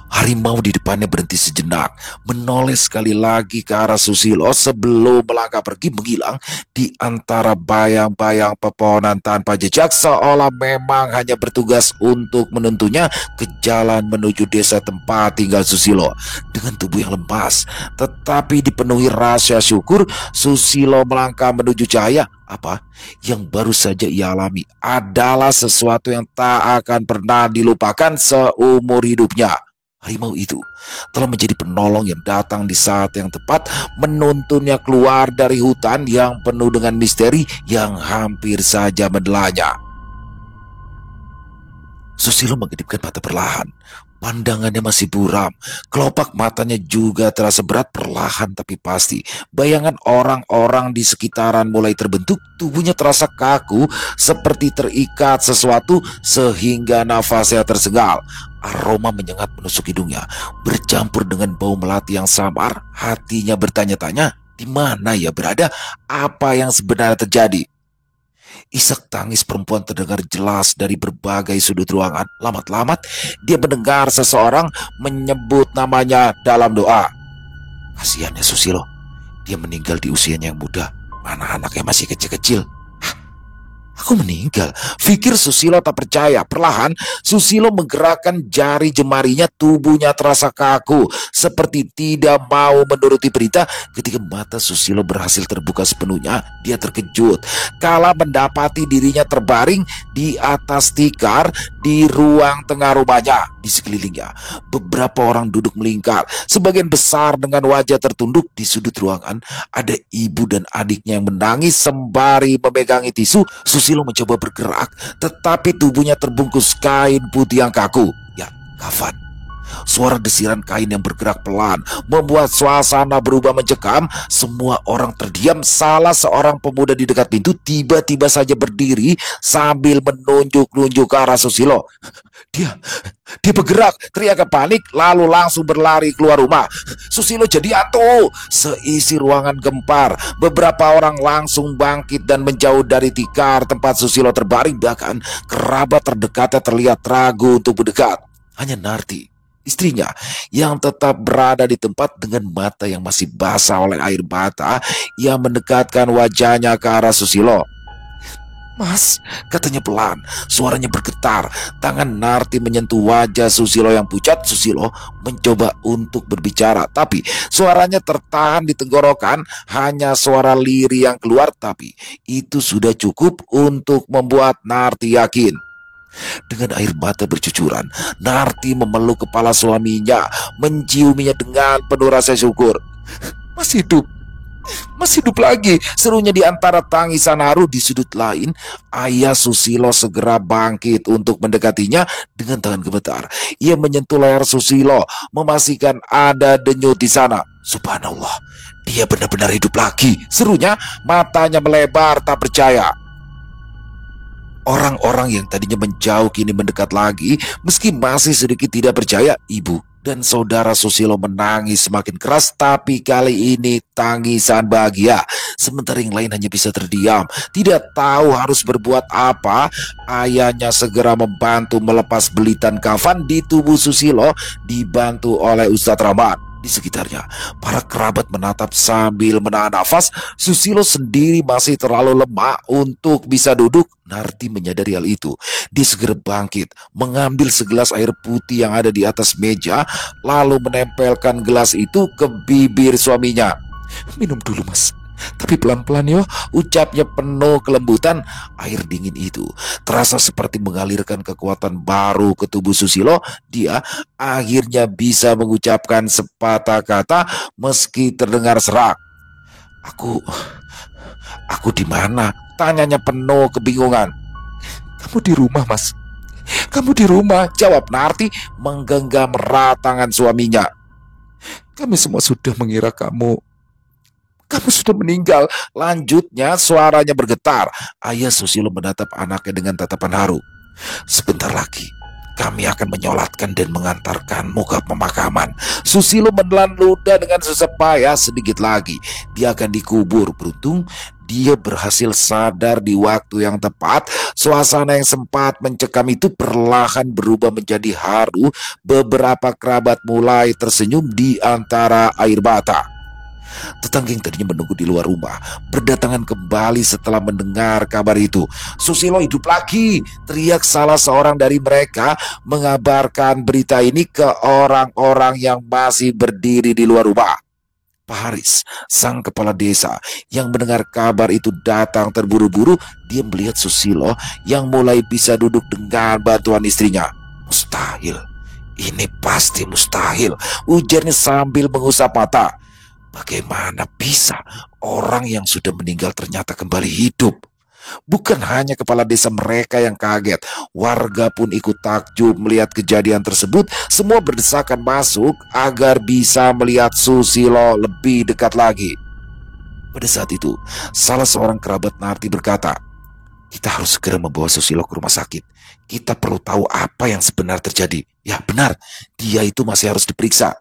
Harimau di depannya berhenti sejenak, menoleh sekali lagi ke arah Susilo sebelum melangkah pergi, menghilang di antara bayang-bayang pepohonan tanpa jejak, seolah memang hanya bertugas untuk menuntunnya ke jalan menuju desa tempat tinggal Susilo. Dengan tubuh yang lemas tetapi dipenuhi rasa syukur, Susilo melangkah menuju cahaya. Apa yang baru saja ia alami adalah sesuatu yang tak akan pernah dilupakan seumur hidupnya. Harimau itu telah menjadi penolong yang datang di saat yang tepat, menuntunnya keluar dari hutan yang penuh dengan misteri yang hampir saja menelannya. Susilo mengedipkan mata perlahan. Pandangannya masih buram, kelopak matanya juga terasa berat. Perlahan tapi pasti, bayangan orang-orang di sekitaran mulai terbentuk. Tubuhnya terasa kaku, seperti terikat sesuatu sehingga nafasnya tersengal. Aroma menyengat menusuk hidungnya, bercampur dengan bau melati yang samar. Hatinya bertanya-tanya, di mana ia berada? Apa yang sebenarnya terjadi? Isak tangis perempuan terdengar jelas dari berbagai sudut ruangan. Lamat-lamat dia mendengar seseorang menyebut namanya dalam doa. Kasihannya Susilo, dia meninggal di usianya yang muda. Mana anaknya masih kecil-kecil. Aku meninggal, pikir Susilo tak percaya. Perlahan Susilo menggerakkan jari jemarinya, tubuhnya terasa kaku, seperti tidak mau menuruti perintah. Ketika mata Susilo berhasil terbuka sepenuhnya, dia terkejut kala mendapati dirinya terbaring di atas tikar di ruang tengah rumahnya. Di sekelilingnya beberapa orang duduk melingkar, sebagian besar dengan wajah tertunduk. Di sudut ruangan ada ibu dan adiknya yang menangis sembari memegangi tisu. Susilo mencoba bergerak, tetapi tubuhnya terbungkus kain putih yang kaku. Ya, kafan. Suara desiran kain yang bergerak pelan membuat suasana berubah mencekam. Semua orang terdiam. Salah seorang pemuda di dekat pintu tiba-tiba saja berdiri sambil menunjuk-nunjuk ke arah Susilo. Dia bergerak, teriak panik, lalu langsung berlari keluar rumah. Susilo jadi hantu. Seisi ruangan gempar. Beberapa orang langsung bangkit dan menjauh dari tikar tempat Susilo terbaring. Bahkan kerabat terdekatnya terlihat ragu untuk mendekat. Hanya Narti, istrinya, yang tetap berada di tempat dengan mata yang masih basah oleh air mata. Ia mendekatkan wajahnya ke arah Susilo. Mas, katanya pelan, suaranya bergetar. Tangan Narti menyentuh wajah Susilo yang pucat. Susilo mencoba untuk berbicara, tapi suaranya tertahan di tenggorokan. Hanya suara lirih yang keluar, tapi itu sudah cukup untuk membuat Narti yakin. Dengan air mata bercucuran, Narti memeluk kepala suaminya, menciuminya dengan penuh rasa syukur. Masih hidup. Masih hidup lagi, serunya di antara tangisan haru. Di sudut lain, ayah Susilo segera bangkit untuk mendekatinya. Dengan tangan gemetar, ia menyentuh leher Susilo, memastikan ada denyut di sana. Subhanallah, dia benar-benar hidup lagi, serunya, matanya melebar tak percaya. Orang-orang yang tadinya menjauh kini mendekat lagi, meski masih sedikit tidak percaya. Ibu, Dan saudara Susilo menangis semakin keras, tapi kali ini tangisan bahagia. Sementara yang lain hanya bisa terdiam, tidak tahu harus berbuat apa. Ayahnya segera membantu melepas belitan kafan di tubuh Susilo, dibantu oleh Ustadz Rahmat. Di sekitarnya, para kerabat menatap sambil menahan nafas. Susilo sendiri masih terlalu lemah untuk bisa duduk. Narti menyadari hal itu. Dia segera bangkit, mengambil segelas air putih yang ada di atas meja, lalu menempelkan gelas itu ke bibir suaminya. "Minum dulu, Mas. Tapi pelan-pelan yo," ucapnya penuh kelembutan. Air dingin itu terasa seperti mengalirkan kekuatan baru ke tubuh Susilo. Dia akhirnya bisa mengucapkan sepatah kata meski terdengar serak. Aku di mana?" tanyanya penuh kebingungan. "Kamu di rumah, Mas. Kamu di rumah," jawab Narti menggenggam erat tangan suaminya. "Kami semua sudah mengira kamu sudah meninggal," lanjutnya suaranya bergetar. Ayah Susilo menatap anaknya dengan tatapan haru. "Sebentar lagi kami akan menyolatkan dan mengantarkanmu ke pemakaman." Susilo menelan ludah dengan susah payah. Sedikit lagi dia akan dikubur. Beruntung dia berhasil sadar di waktu yang tepat. Suasana yang sempat mencekam itu perlahan berubah menjadi haru. Beberapa kerabat mulai tersenyum di antara air mata. Tetangga yang tadinya menunggu di luar rumah berdatangan kembali setelah mendengar kabar itu. "Susilo hidup lagi!" teriak salah seorang dari mereka, mengabarkan berita ini ke orang-orang yang masih berdiri di luar rumah. Pak Haris, sang kepala desa yang mendengar kabar itu datang terburu-buru. Dia melihat Susilo yang mulai bisa duduk dengan bantuan istrinya. "Mustahil, ini pasti mustahil," ujarnya sambil mengusap mata. "Bagaimana bisa orang yang sudah meninggal ternyata kembali hidup?" Bukan hanya kepala desa mereka yang kaget, warga pun ikut takjub melihat kejadian tersebut. Semua berdesakan masuk agar bisa melihat Susilo lebih dekat lagi. Pada saat itu, salah seorang kerabat Narti berkata, "Kita harus segera membawa Susilo ke rumah sakit. Kita perlu tahu apa yang sebenarnya terjadi." Ya benar, dia itu masih harus diperiksa.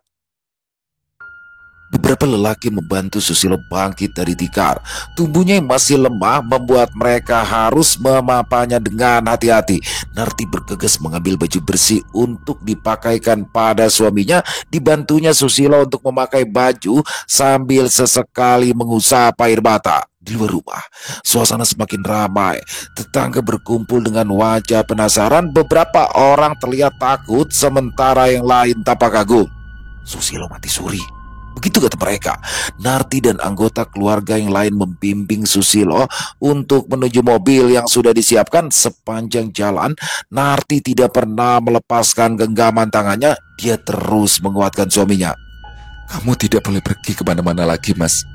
Beberapa lelaki membantu Susilo bangkit dari tikar. Tubuhnya yang masih lemah membuat mereka harus memapanya dengan hati-hati. Narti bergegas mengambil baju bersih untuk dipakaikan pada suaminya. Dibantunya Susilo untuk memakai baju sambil sesekali mengusap air mata. Di luar rumah, suasana semakin ramai. Tetangga berkumpul dengan wajah penasaran. Beberapa orang terlihat takut, sementara yang lain tampak kagum. "Susilo mati suri," begitu kata mereka. Narti dan anggota keluarga yang lain membimbing Susilo untuk menuju mobil yang sudah disiapkan. Sepanjang jalan, Narti tidak pernah melepaskan genggaman tangannya. Dia terus menguatkan suaminya. "Kamu tidak boleh pergi kemana-mana lagi, Mas.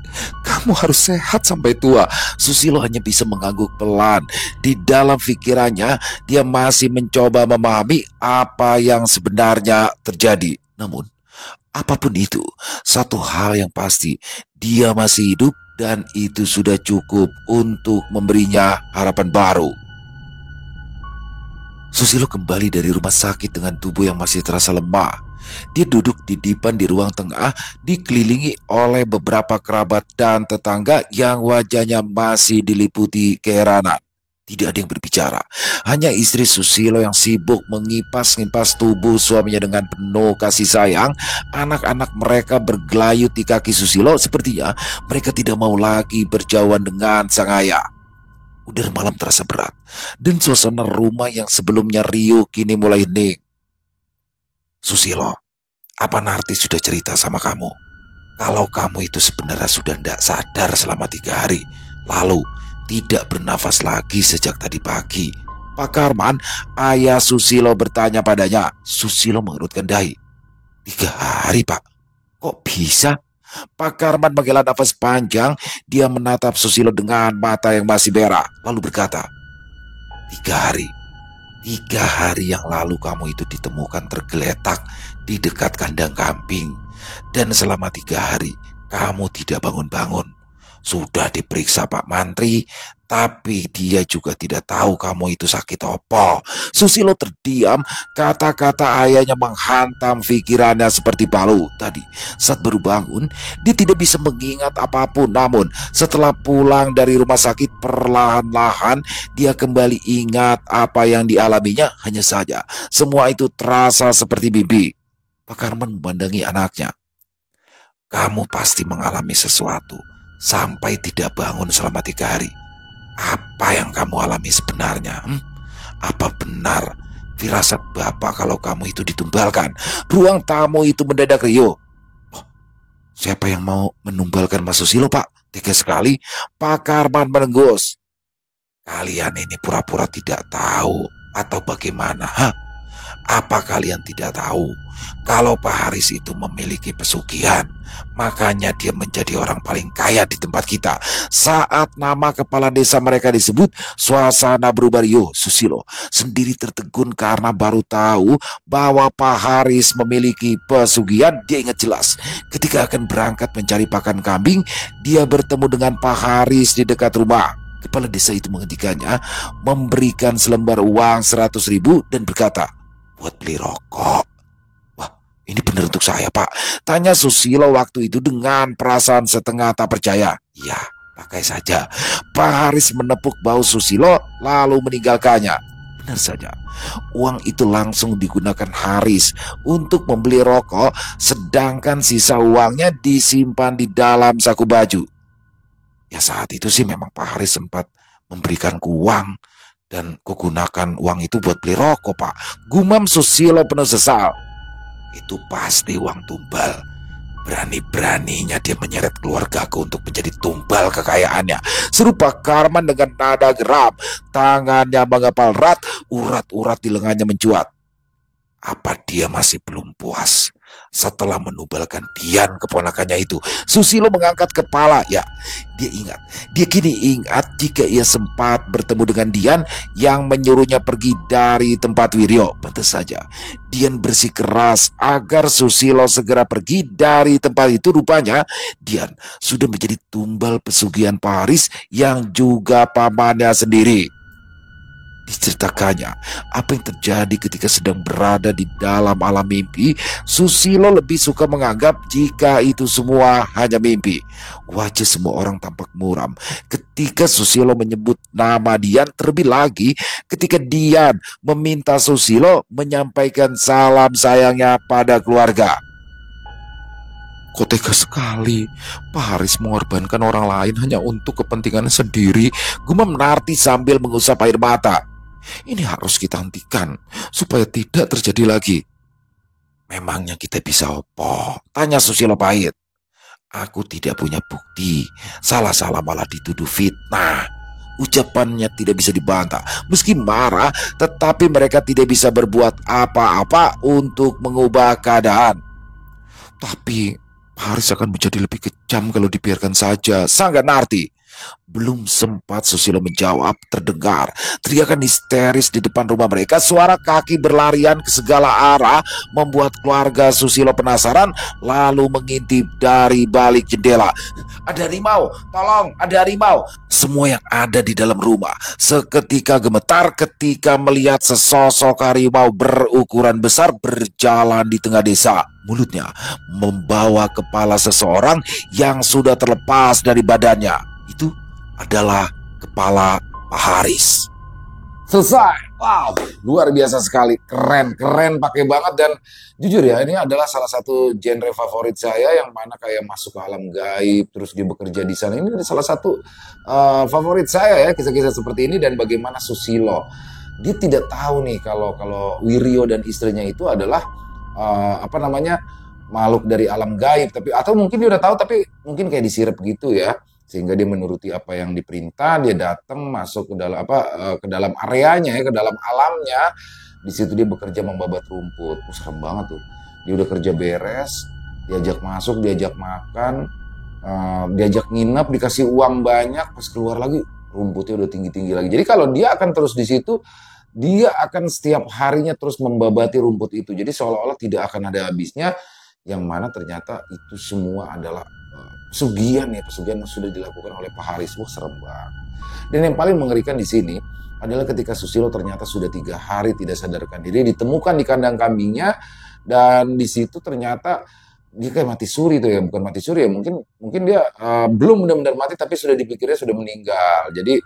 Kamu harus sehat sampai tua." Susilo hanya bisa mengangguk pelan. Di dalam pikirannya, dia masih mencoba memahami apa yang sebenarnya terjadi. Namun, apapun itu, satu hal yang pasti, dia masih hidup dan itu sudah cukup untuk memberinya harapan baru. Susilo kembali dari rumah sakit dengan tubuh yang masih terasa lemah. Dia duduk di dipan di ruang tengah, dikelilingi oleh beberapa kerabat dan tetangga yang wajahnya masih diliputi keheranan. Tidak ada yang berbicara, hanya istri Susilo yang sibuk mengipas-ngipas tubuh suaminya dengan penuh kasih sayang. Anak-anak mereka bergelayut di kaki Susilo, sepertinya mereka tidak mau lagi berjauhan dengan sang ayah. Udara malam terasa berat, dan suasana rumah yang sebelumnya riuh kini mulai hening. "Susilo, apa Narti sudah cerita sama kamu kalau kamu itu sebenarnya sudah tidak sadar selama 3 hari lalu, tidak bernafas lagi sejak tadi pagi?" Pak Karman, ayah Susilo, bertanya padanya. Susilo mengerutkan dahi. 3 hari, Pak? Kok bisa? Pak Karman menghela nafas panjang. Dia menatap Susilo dengan mata yang masih merah, lalu berkata, 3 hari. 3 hari yang lalu kamu itu ditemukan tergeletak di dekat kandang kambing. Dan selama 3 hari kamu tidak bangun-bangun. Sudah diperiksa Pak Mantri, tapi dia juga tidak tahu kamu itu sakit opo. Susilo terdiam, kata-kata ayahnya menghantam pikirannya seperti palu. Tadi saat baru bangun, dia tidak bisa mengingat apapun. Namun setelah pulang dari rumah sakit, perlahan-lahan dia kembali ingat apa yang dialaminya. Hanya saja semua itu terasa seperti mimpi. Pak Karman memandangi anaknya. Kamu pasti mengalami sesuatu sampai tidak bangun selama 3 hari. Apa yang kamu alami sebenarnya? Apa benar firasat Bapak kalau kamu itu ditumbalkan? Ruang tamu itu mendadak riuh. Oh, siapa yang mau menumbalkan Mas Susilo, Pak? Tega sekali. Pak Karman menenggus. Kalian ini pura-pura tidak tahu atau bagaimana? Hah? Apa kalian tidak tahu kalau Pak Haris itu memiliki pesugihan? Makanya dia menjadi orang paling kaya di tempat kita. Saat nama kepala desa mereka disebut, suasana berubah riuh. Susilo sendiri tertegun karena baru tahu bahwa Pak Haris memiliki pesugihan. Dia ingat jelas ketika akan berangkat mencari pakan kambing, dia bertemu dengan Pak Haris di dekat rumah. Kepala desa itu menghentikannya, memberikan selembar uang 100.000 dan berkata, buat beli rokok. Wah, ini benar untuk saya, Pak. Tanya Susilo waktu itu dengan perasaan setengah tak percaya. Ya, pakai saja. Pak Haris menepuk bahu Susilo lalu meninggalkannya. Benar saja, uang itu langsung digunakan Haris untuk membeli rokok, sedangkan sisa uangnya disimpan di dalam saku baju. Ya saat itu sih memang Pak Haris sempat memberikanku uang, dan kugunakan uang itu buat beli rokok, Pak. Gumam Susilo penuh sesal. Itu pasti uang tumbal. Berani-beraninya dia menyeret keluargaku untuk menjadi tumbal kekayaannya. Seru Pak Karman dengan nada geram. Tangannya mengepal erat, urat-urat di lengannya mencuat. Apa dia masih belum puas setelah menubalkan Dian keponakannya itu? Susilo mengangkat kepala. Ya, dia kini ingat jika ia sempat bertemu dengan Dian yang menyuruhnya pergi dari tempat Wiryo. Pantas saja Dian bersikeras agar Susilo segera pergi dari tempat itu. Rupanya Dian sudah menjadi tumbal pesugihan Paris yang juga pamannya sendiri. Diceritakannya apa yang terjadi ketika sedang berada di dalam alam mimpi. Susilo lebih suka menganggap jika itu semua hanya mimpi. Wajah semua orang tampak muram ketika Susilo menyebut nama Dian, terlebih lagi ketika Dian meminta Susilo menyampaikan salam sayangnya pada keluarga. Kok tega sekali, Pak Haris mengorbankan orang lain hanya untuk kepentingannya sendiri, gumam Narti sambil mengusap air mata. Ini harus kita hentikan supaya tidak terjadi lagi. Memangnya kita bisa opo? Tanya Susilo pahit. Aku tidak punya bukti. Salah-salah malah dituduh fitnah. Ucapannya tidak bisa dibantah. Meski marah, tetapi mereka tidak bisa berbuat apa-apa untuk mengubah keadaan. Tapi Haris akan menjadi lebih kejam kalau dibiarkan saja, sangga Narti. Belum sempat Susilo menjawab, terdengar teriakan histeris di depan rumah mereka. Suara kaki berlarian ke segala arah membuat keluarga Susilo penasaran, lalu mengintip dari balik jendela. Ada harimau, tolong, ada harimau. Semua yang ada di dalam rumah seketika gemetar ketika melihat sesosok harimau berukuran besar berjalan di tengah desa. Mulutnya membawa kepala seseorang yang sudah terlepas dari badannya. Itu adalah kepala Pak Haris. Selesai. Wow, luar biasa sekali. Keren pakai banget. Dan jujur ya, ini adalah salah satu genre favorit saya, yang mana kayak masuk ke alam gaib, terus dia bekerja di sana. Ini salah satu favorit saya ya, kisah-kisah seperti ini. Dan bagaimana Susilo, dia tidak tahu nih kalau Wiryo dan istrinya itu adalah makhluk dari alam gaib. Tapi atau mungkin dia udah tahu tapi mungkin kayak disirep gitu ya, sehingga dia menuruti apa yang diperintah. Dia datang masuk ke dalam ke dalam areanya ya, ke dalam alamnya. Di situ dia bekerja membabat rumput. Serem banget tuh. Dia udah kerja beres, diajak masuk, diajak makan, diajak nginep, dikasih uang banyak. Pas keluar lagi rumputnya udah tinggi-tinggi lagi. Jadi kalau dia akan terus di situ, dia akan setiap harinya terus membabati rumput itu. Jadi seolah-olah tidak akan ada habisnya, yang mana ternyata itu semua adalah pesugihan ya, pesugihan yang sudah dilakukan oleh Pak Haris. Wah, serem banget. Dan yang paling mengerikan di sini adalah ketika Susilo ternyata sudah 3 hari tidak sadarkan diri, ditemukan di kandang kambingnya, dan di situ ternyata dia kayak mati suri tuh ya, bukan mati suri ya, mungkin dia belum benar-benar mati tapi sudah dipikirnya sudah meninggal. Jadi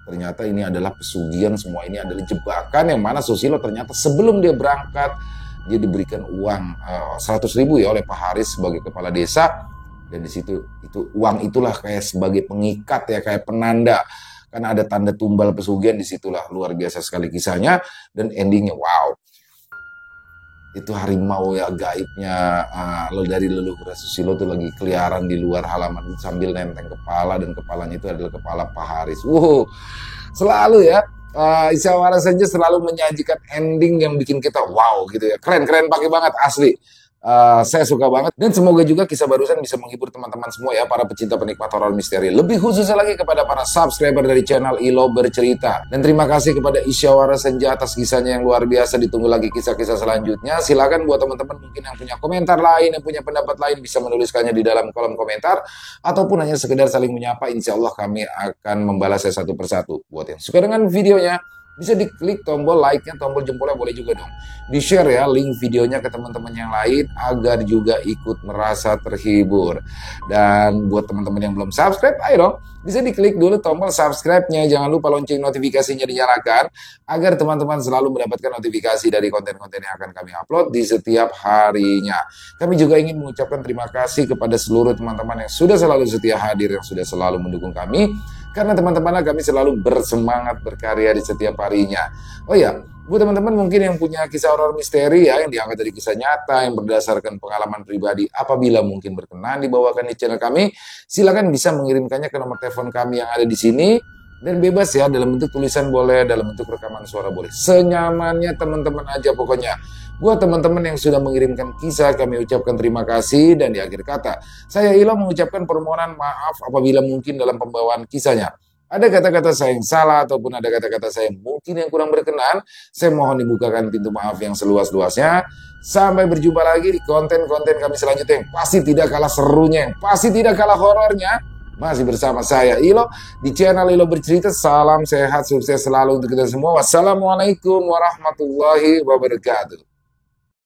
ternyata ini adalah pesugihan, semua ini adalah jebakan yang mana Susilo ternyata sebelum dia berangkat dia diberikan uang 100.000 ya oleh Pak Haris sebagai kepala desa, dan di situ itu uang itulah kayak sebagai pengikat ya, kayak penanda, karena ada tanda tumbal pesugihan. Disitulah luar biasa sekali kisahnya, dan endingnya wow, itu harimau ya gaibnya dari leluhur Susilo tuh lagi keliaran di luar halaman sambil nenteng kepala, dan kepalanya itu adalah kepala Pak Haris. Wow, selalu ya Isyawara Senja selalu menyajikan ending yang bikin kita wow gitu ya, keren pakai banget asli. Saya suka banget, dan semoga juga kisah barusan bisa menghibur teman-teman semua ya, para pecinta penikmat horor misteri. Lebih khususnya lagi kepada para subscriber dari channel Ilo Bercerita. Dan terima kasih kepada Isyawara Senja atas kisahnya yang luar biasa. Ditunggu lagi kisah-kisah selanjutnya. Silakan buat teman-teman mungkin yang punya komentar lain, yang punya pendapat lain, bisa menuliskannya di dalam kolom komentar, ataupun hanya sekedar saling menyapa. Insya Allah kami akan membalasnya satu persatu. Buat yang suka dengan videonya, bisa diklik tombol like-nya, tombol jempolnya boleh juga dong. Di-share ya link videonya ke teman-teman yang lain agar juga ikut merasa terhibur. Dan buat teman-teman yang belum subscribe, ayo dong, bisa diklik dulu tombol subscribe-nya. Jangan lupa lonceng notifikasinya dinyalakan agar teman-teman selalu mendapatkan notifikasi dari konten-konten yang akan kami upload di setiap harinya. Kami juga ingin mengucapkan terima kasih kepada seluruh teman-teman yang sudah selalu setia hadir, yang sudah selalu mendukung kami. Karena teman-teman kami selalu bersemangat berkarya di setiap harinya. Oh ya, buat teman-teman mungkin yang punya kisah horor misteri ya, yang diangkat dari kisah nyata, yang berdasarkan pengalaman pribadi, apabila mungkin berkenan dibawakan di channel kami, silakan bisa mengirimkannya ke nomor telepon kami yang ada di sini. Dan bebas ya, dalam bentuk tulisan boleh, dalam bentuk rekaman suara boleh. Senyamannya teman-teman aja pokoknya. Buat teman-teman yang sudah mengirimkan kisah, kami ucapkan terima kasih. Dan di akhir kata, saya Ilo mengucapkan permohonan maaf apabila mungkin dalam pembawaan kisahnya ada kata-kata saya yang salah, ataupun ada kata-kata saya mungkin yang kurang berkenan. Saya mohon dibukakan pintu maaf yang seluas-luasnya. Sampai berjumpa lagi di konten-konten kami selanjutnya yang pasti tidak kalah serunya, yang pasti tidak kalah horornya. Masih bersama saya Ilo di channel Ilo Bercerita. Salam sehat, sukses selalu untuk kita semua. Wassalamualaikum warahmatullahi wabarakatuh.